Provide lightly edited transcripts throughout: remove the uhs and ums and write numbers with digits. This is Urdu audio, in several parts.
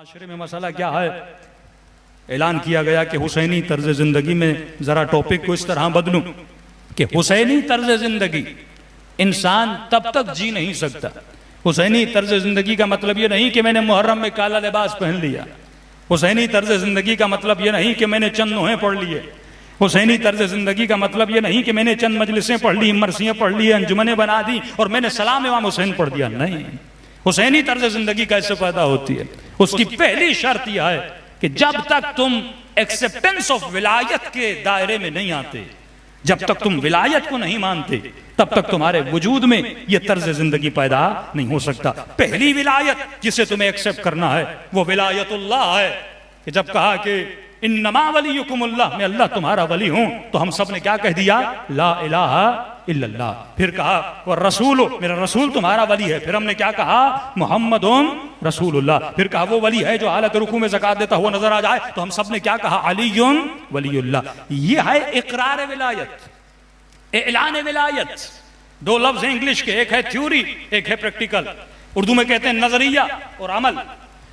معاشرے میں مسئلہ کیا ہے؟ اعلان کیا گیا کہ حسینی طرز زندگی میں ذرا ٹاپک کو اس طرح بدلوں کہ حسینی طرز زندگی انسان تب تک جی نہیں سکتا۔ حسینی طرز زندگی کا مطلب یہ نہیں کہ میں نے محرم میں کالا لباس پہن لیا۔ حسینی طرز زندگی کا مطلب یہ نہیں کہ میں نے چند نوحے پڑھ لیے۔ حسینی طرز زندگی کا مطلب یہ نہیں کہ میں نے چند مجلسیں پڑھ لی، مرثیاں پڑھ لی، انجمنیں بنا دی اور میں نے سلام امام حسین پڑھ دیا۔ نہیں، حسینی طرز زندگی کیسے پیدا ہوتی ہے؟ اس کی پہلی شرط یہ ہے کہ جب تک تم ایکسپٹنس آف ولایت کے دائرے میں نہیں آتے، جب تک تم ولایت کو نہیں مانتے، تب تک تمہارے وجود میں یہ طرز زندگی پیدا نہیں ہو سکتا۔ پہلی ولایت جسے تمہیں ایکسپٹ کرنا ہے وہ ولایت اللہ ہے، کہ جب کہا کہ انما ولیکم اللہ، میں اللہ تمہارا ولی ہوں، تو ہم سب نے کیا کہہ دیا؟ لا الہ الا اللہ۔ پھر کہا والرسول، میرا رسول تمہارا ولی ہے، پھر ہم نے کیا کہا؟ محمد رسول اللہ۔ پھر کہا وہ ولی ہے جو حالت رکوع میں زکوٰۃ دیتا ہوا نظر آ جائے، تو ہم سب نے کیا کہا؟ علی ولی اللہ۔ یہ ہے اقرار ولایت، اعلان ولایت۔ دو لفظ ہیں انگلش کے، ایک ہے تھیوری، ایک ہے پریکٹیکل۔ اردو میں کہتے ہیں نظریہ اور عمل۔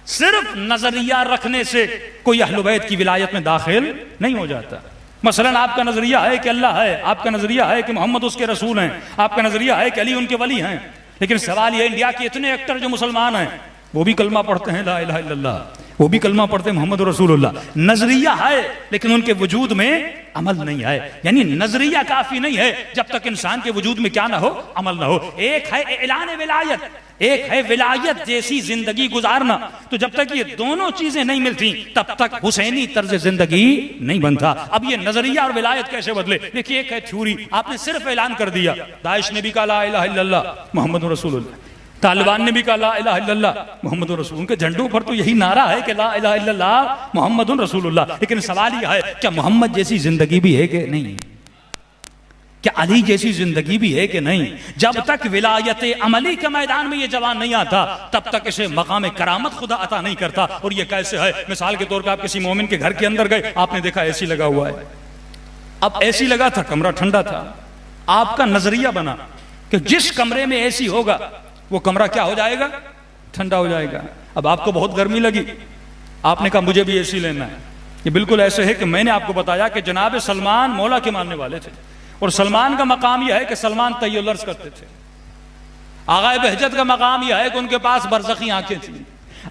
صرف نظریہ رکھنے سے کوئی اہل بیت کی ولایت میں داخل نہیں ہو جاتا۔ مثلا آپ کا نظریہ ہے کہ اللہ ہے، آپ کا نظریہ ہے کہ محمد اس کے رسول ہیں، آپ کا نظریہ ہے کہ علی ان کے ولی ہیں، لیکن سوال یہ انڈیا کے اتنے ایکٹر جو مسلمان ہیں وہ بھی کلمہ پڑھتے ہیں لا الہ الا اللہ، وہ بھی کلمہ پڑھتے ہیں محمد رسول اللہ۔ نظریہ ہے لیکن ان کے وجود میں عمل نہیں ہے۔ یعنی نظریہ کافی نہیں ہے جب تک انسان کے وجود میں کیا نہ ہو؟ عمل نہ ہو۔ ایک ہے اعلان ولایت، ایک ہے ولایت جیسی زندگی گزارنا۔ تو جب تک یہ دونوں چیزیں نہیں ملتی تب تک حسینی طرز زندگی نہیں بنتا۔ اب یہ نظریہ اور ولایت کیسے بدلے؟ دیکھیے، ایک ہے تھیوری، آپ نے صرف اعلان کر دیا۔ داعش نے بھی کہا لا الہ الا اللہ محمد رسول اللہ، طالبان نے بھی کہا لا الہ الا اللہ محمد رسول۔ ان کے جھنڈوں پر تو یہی نعرہ ہے کہ لا الہ الا اللہ محمد رسول اللہ۔ لیکن سوال یہ ہے کیا محمد جیسی زندگی بھی ہے کہ نہیں؟ کیا علی جیسی زندگی بھی ہے کہ نہیں؟ جب تک ولایت عملی کے میدان میں یہ جوان نہیں آتا تب تک اسے مقام کرامت خدا عطا نہیں کرتا۔ اور یہ کیسے ہے؟ مثال کے طور پر آپ کسی مومن کے گھر کے اندر گئے، آپ نے دیکھا اے سی لگا ہوا ہے۔ اب اے سی لگا تھا، کمرہ ٹھنڈا تھا، آپ کا نظریہ بنا کہ جس کمرے میں اے سی ہوگا وہ کمرہ کیا ہو جائے گا؟ ٹھنڈا ہو جائے گا۔ اب آپ کو بہت گرمی لگی، آپ نے کہا مجھے بھی اے سی لینا ہے۔ یہ بالکل ایسے ہے کہ میں نے آپ کو بتایا کہ جناب سلمان مولا کے ماننے والے تھے، اور سلمان کا مقام یہ ہے کہ سلمان طی العرض کرتے تھے۔ آغائے بہجت کا مقام یہ ہے کہ ان کے پاس برزخی آنکھیں تھیں۔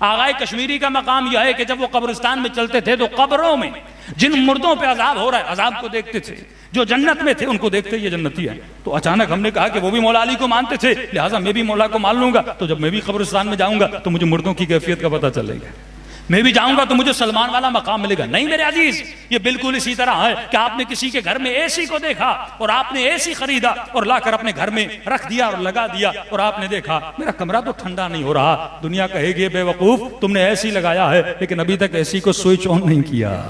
آغائے کشمیری کا مقام یہ ہے کہ جب وہ قبرستان میں چلتے تھے تو قبروں میں جن مردوں پہ عذاب ہو رہا ہے عذاب کو دیکھتے تھے، جو جنت میں تھے ان کو دیکھتے یہ جنتی ہے۔ تو اچانک ہم نے کہا کہ وہ بھی مولا علی کو مانتے تھے، لہٰذا میں بھی مولا کو مان لوں گا، تو جب میں بھی قبرستان میں جاؤں گا تو مجھے مردوں کی کیفیت کا پتہ چلے گا، میں بھی جاؤں گا تو مجھے سلمان والا مقام ملے گا۔ نہیں میرے عزیز، یہ بالکل اسی طرح ہے کہ آپ نے کسی کے گھر میں اے سی کو دیکھا اور آپ نے اے سی خریدا اور لا کر اپنے گھر میں رکھ دیا اور لگا دیا، اور آپ نے دیکھا میرا کمرہ تو ٹھنڈا نہیں ہو رہا۔ دنیا کہے گی بے وقوف، تم نے اے سی لگایا ہے لیکن ابھی تک اے سی کو سوئچ آن نہیں کیا۔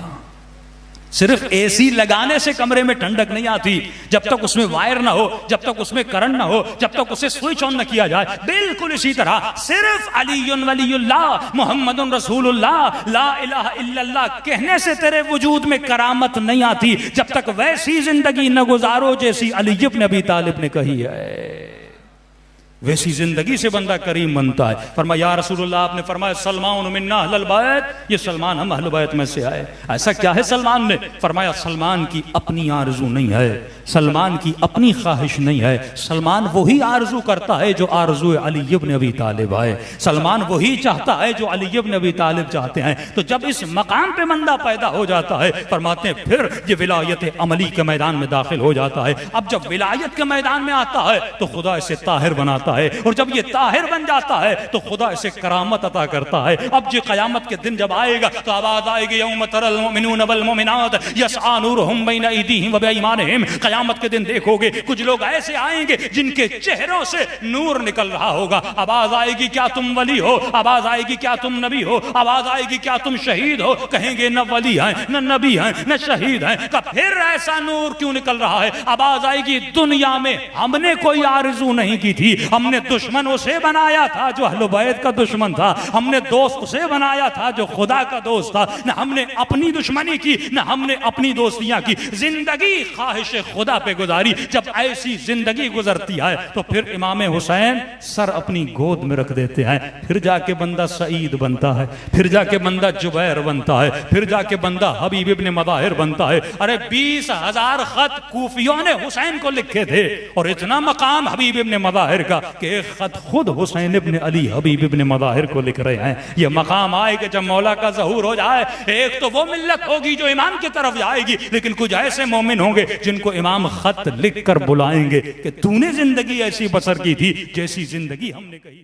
صرف اے سی لگانے سے کمرے میں ٹھنڈک نہیں آتی، جب تک اس میں وائر نہ ہو، جب تک اس میں کرنٹ نہ ہو، جب تک اسے سوئچ آن نہ کیا جائے۔ بالکل اسی طرح صرف علی ولی اللہ محمد رسول اللہ لا الہ الا اللہ کہنے سے تیرے وجود میں کرامت نہیں آتی جب تک ویسی زندگی نہ گزارو جیسی علی ابن ابی طالب نے کہی ہے۔ ویسی زندگی سے بندہ کریم بنتا ہے۔ فرمایا یا رسول اللہ، آپ نے فرمایا سلمان منا اہل البیت، یہ سلمان ہم اہل بیت میں سے آئے۔ ایسا کیا ہے سلمان نے؟ فرمایا سلمان کی اپنی آرزو نہیں ہے، سلمان کی اپنی خواہش نہیں ہے، سلمان وہی آرزو کرتا ہے جو آرزو علی ابن ابی طالب ہے، سلمان وہی چاہتا ہے جو علی ابن ابی طالب چاہتے ہیں۔ تو جب اس مقام پہ بندہ پیدا ہو جاتا ہے، فرماتے ہیں پھر یہ ولایت عملی کے میدان میں داخل ہو جاتا ہے۔ اب جب ولایت کے میدان میں آتا ہے تو خدا اسے طاہر بناتا ہے، اور جب یہ طاہر بن جاتا ہے تو خدا اسے کرامت عطا کرتا ہے۔ اب جو قیامت کے دن جب آئے گا تو آواز آئے گی یوم تری المؤمنون والمؤمنات یسعی نورہم بین ایدیہم وبایمانہم۔ قیامت کے دن دیکھو گے کچھ لوگ ایسے آئیں گے جن کے چہروں سے نور نکل رہا ہوگا۔ آواز آئے گی کیا تم ولی ہو؟ آواز آئے گی کیا تم نبی ہو؟ آواز آئے گی کیا تم شہید ہو؟ کہیں گے نہ ولی ہیں نہ نبی ہیں نہ شہید ہیں۔ کہ پھر ایسا نور کیوں نکل رہا ہے؟ آواز آئے گی دنیا میں ہم نے کوئی آرزو نہیں کی تھی، ہم نے دشمن اسے بنایا تھا جو اہل بیت کا دشمن تھا، ہم نے دوست اسے بنایا تھا جو خدا کا دوست تھا، نہ ہم نے اپنی دشمنی کی نہ ہم نے اپنی دوستیاں کی، زندگی خواہش خدا پہ گزاری۔ جب ایسی زندگی گزرتی ہے تو پھر امام حسین سر اپنی گود میں رکھ دیتے ہیں، پھر جا کے بندہ سعید بنتا ہے، پھر جا کے بندہ جبیر بنتا ہے، پھر جا کے بندہ حبیب ابن مظاہر بنتا ہے۔ ارے 20,000 خط کوفیوں نے حسین کو لکھے تھے، اور اتنا مقام حبیب ابن مظاہر کا کہ ایک خط خود حسین ابن علی حبیب ابن مظاہر کو لکھ رہے ہیں۔ یہ مقام آئے کہ جب مولا کا ظہور ہو جائے، ایک تو وہ ملت ہوگی جو امام کی طرف جائے گی، لیکن کچھ ایسے مومن ہوں گے جن کو امام خط لکھ کر بلائیں گے کہ تو نے زندگی ایسی بسر کی تھی جیسی زندگی ہم نے کہی۔